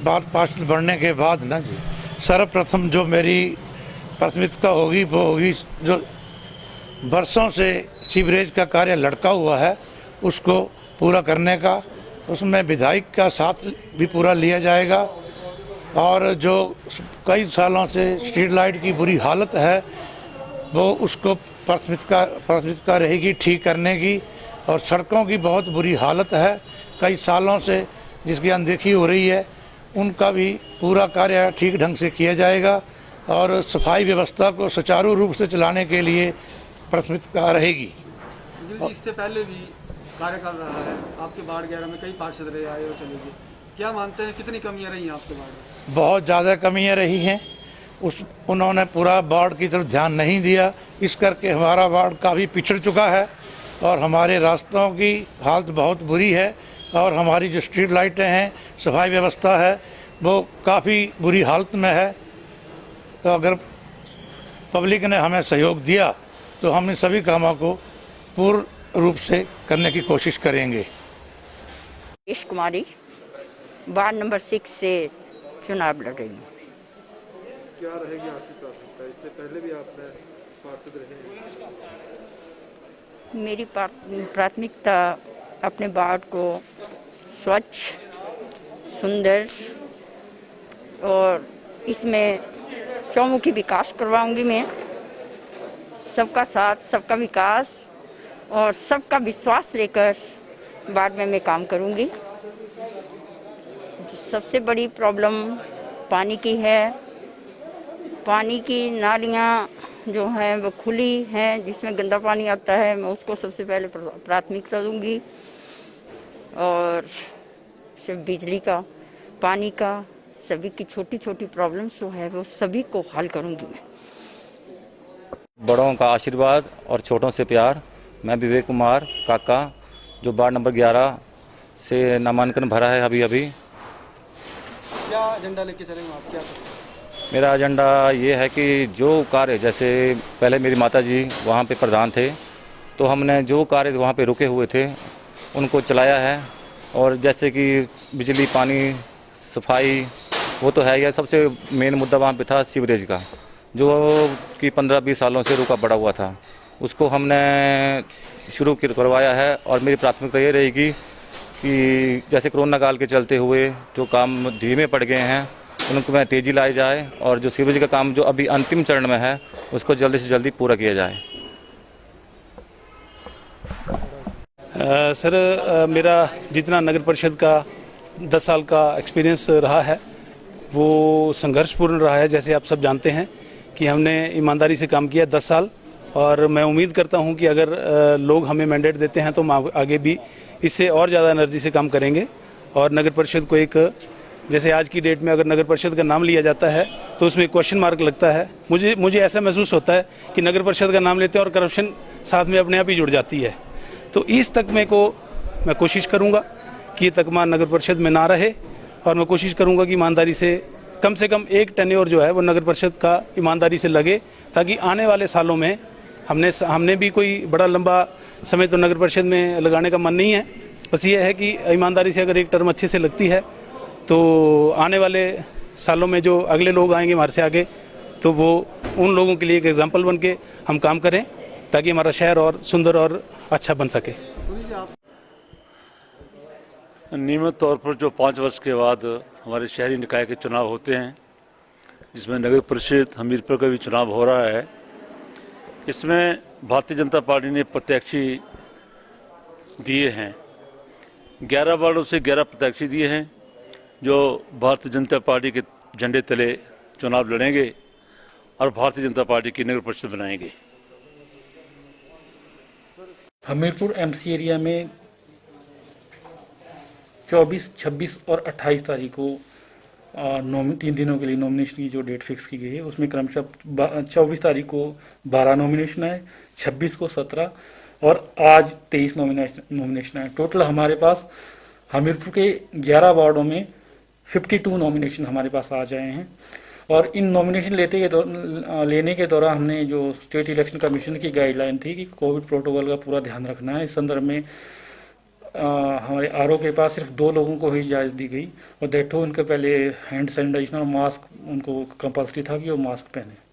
बार पार्षद बढ़ने के बाद ना जी, सर्वप्रथम जो मेरी प्राथमिकता होगी वो होगी जो बरसों से सीवरेज का कार्य लटका हुआ है उसको पूरा करने का। उसमें विधायक का साथ भी पूरा लिया जाएगा और जो कई सालों से स्ट्रीट लाइट की बुरी हालत है वो उसको प्राथमिकता रहेगी ठीक करने की। और सड़कों की बहुत बुरी हालत है कई सालों से जिसकी अनदेखी हो रही है, उनका भी पूरा कार्य ठीक ढंग से किया जाएगा और सफाई व्यवस्था को सुचारू रूप से चलाने के लिए प्राथमिकता रहेगी। इससे पहले भी कार्य कर रहा है आपके वार्ड 11 में, कई पार्षद रहे आए और चले गए, क्या मानते हैं कितनी कमियां रही हैं आपके वार्ड में? बहुत ज़्यादा कमियां रही हैं। उन्होंने पूरा वार्ड की तरफ ध्यान नहीं दिया, इस करके हमारा वार्ड काफ़ी पिछड़ चुका है और हमारे रास्तों की हालत बहुत बुरी है और हमारी जो स्ट्रीट लाइटें हैं, सफाई व्यवस्था है, वो काफ़ी बुरी हालत में है। तो अगर पब्लिक ने हमें सहयोग दिया तो हम इन सभी कामों को पूर्ण रूप से करने की कोशिश करेंगे। ईश कुमारी, वार्ड नंबर 6 से चुनाव लड़ रही हूँ। क्या रहेगी आपकी प्राथमिकता? इससे पहले भी आपने पार्षद रहे हैं। मेरी प्राथमिकता अपने वार्ड को स्वच्छ, सुंदर और इसमें चौमुखी विकास करवाऊंगी मैं। सबका साथ, सबका विकास और सबका विश्वास लेकर वार्ड में मैं काम करूंगी। सबसे बड़ी प्रॉब्लम पानी की है। पानी की नालियाँ जो हैं वो खुली हैं, जिसमें गंदा पानी आता है, मैं उसको सबसे पहले प्राथमिकता दूंगी। और सिर्फ बिजली का, पानी का, सभी की छोटी छोटी प्रॉब्लम्स जो है वो सभी को हल करूंगी मैं। बड़ों का आशीर्वाद और छोटों से प्यार। मैं विवेक कुमार काका, जो वार्ड नंबर 11 से नामांकन भरा है अभी। क्या एजेंडा लेके चलेंगे आप? क्या करेंगे? मेरा एजेंडा ये है कि जो कार्य, जैसे पहले मेरी माताजी वहाँ पे प्रधान थे तो हमने जो कार्य वहाँ पे रुके हुए थे उनको चलाया है। और जैसे कि बिजली, पानी, सफाई, वो तो है। यह सबसे मेन मुद्दा वहाँ पे था सीवरेज का, जो कि 15-20 सालों से रुका पड़ा हुआ था, उसको हमने शुरू करवाया है। और मेरी प्राथमिकता ये रहेगी कि जैसे कोरोना काल के चलते हुए जो काम धीमे पड़ गए हैं उनको में तेज़ी लाई जाए और जो सीवरेज का काम जो अभी अंतिम चरण में है उसको जल्दी से जल्दी पूरा किया जाए। सर, मेरा जितना नगर परिषद का 10 साल का एक्सपीरियंस रहा है वो संघर्षपूर्ण रहा है। जैसे आप सब जानते हैं कि हमने ईमानदारी से काम किया 10 साल और मैं उम्मीद करता हूं कि अगर लोग हमें मैंडेट देते हैं तो हम आगे भी इससे और ज़्यादा एनर्जी से काम करेंगे। और नगर परिषद को एक, जैसे आज की डेट में अगर नगर परिषद का नाम लिया जाता है तो उसमें क्वेश्चन मार्क लगता है। मुझे ऐसा महसूस होता है कि नगर परिषद का नाम लेते हैं और करप्शन साथ में अपने आप ही जुड़ जाती है। तो इस तकमे को मैं कोशिश करूंगा कि ये तकमा नगर परिषद में ना रहे और मैं कोशिश करूंगा कि ईमानदारी से कम एक टेन्योर जो है वो नगर परिषद का ईमानदारी से लगे, ताकि आने वाले सालों में हमने भी कोई बड़ा लंबा समय तो नगर परिषद में लगाने का मन नहीं है। बस ये है कि ईमानदारी से अगर एक टर्म अच्छे से लगती है तो आने वाले सालों में जो अगले लोग आएंगे हमारे से आगे, तो वो उन लोगों के लिए एक एग्जाम्पल बन के हम काम करें ताकि हमारा शहर और सुंदर और अच्छा बन सके। नियमित तौर पर जो 5 वर्ष के बाद हमारे शहरी निकाय के चुनाव होते हैं, जिसमें नगर परिषद हमीरपुर का भी चुनाव हो रहा है, इसमें भारतीय जनता पार्टी ने प्रत्याशी दिए हैं। 11 वार्डों से 11 प्रत्याशी दिए हैं जो भारतीय जनता पार्टी के झंडे तले चुनाव लड़ेंगे और भारतीय जनता पार्टी की नगर परिषद बनाएंगे। हमीरपुर एमसी एरिया में 24, 26 और 28 तारीख को 3 दिनों के लिए नॉमिनेशन की जो डेट फिक्स की गई है, उसमें क्रमशः 24 तारीख को 12 नॉमिनेशन है, 26 को 17 और आज 23 नॉमिनेशन है। टोटल हमारे पास हमीरपुर के 11 वार्डों में 52 नॉमिनेशन हमारे पास आ जाए हैं। और इन नॉमिनेशन लेने के दौरान हमने जो स्टेट इलेक्शन कमीशन की गाइडलाइन थी कि कोविड प्रोटोकॉल का पूरा ध्यान रखना है, इस संदर्भ में हमारे आरओ के पास सिर्फ 2 लोगों को ही इजाज़त दी गई और दैट उनके पहले हैंड सैनिटाइजर और मास्क उनको कंपल्सरी था कि वो मास्क पहने।